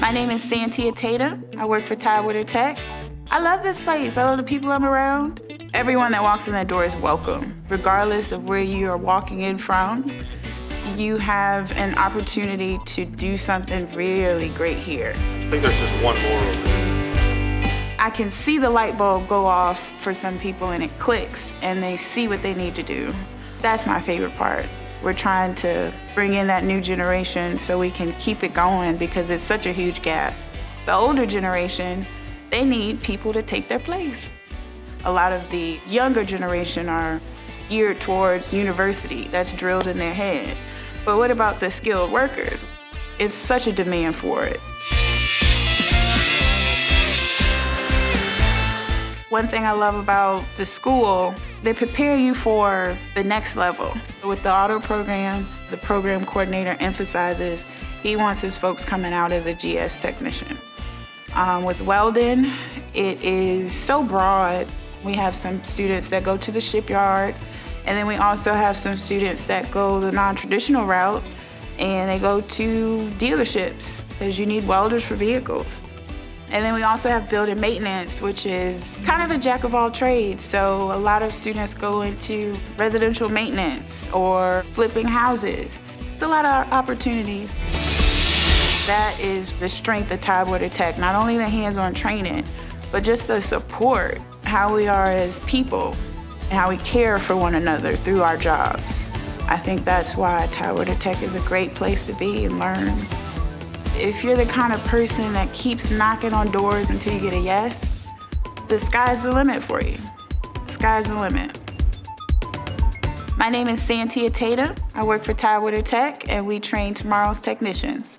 My name is Santia Tatum. I work for Tidewater Tech. I love this place. I love the people I'm around. Everyone that walks in that door is welcome. Regardless of where you are walking in from, you have an opportunity to do something really great here. I think there's just one more over there. I can see the light bulb go off for some people and it clicks and they see what they need to do. That's my favorite part. We're trying to bring in that new generation so we can keep it going because it's such a huge gap. The older generation, they need people to take their place. A lot of the younger generation are geared towards university. That's drilled in their head. But what about the skilled workers? It's such a demand for it. One thing I love about the school, they prepare you for the next level. With the auto program, the program coordinator emphasizes he wants his folks coming out as a GS technician. With welding, it is so broad. We have some students that go to the shipyard, and then we also have some students that go the non-traditional route, and they go to dealerships, because you need welders for vehicles. And then we also have building maintenance, which is kind of a jack of all trades. So a lot of students go into residential maintenance or flipping houses. It's a lot of opportunities. That is the strength of Tidewater Tech, not only the hands-on training, but just the support, how we are as people, and how we care for one another through our jobs. I think that's why Tidewater Tech is a great place to be and learn. If you're the kind of person that keeps knocking on doors until you get a yes, the sky's the limit for you. Sky's the limit. My name is Santia Tatum. I work for Tidewater Tech, and we train tomorrow's technicians.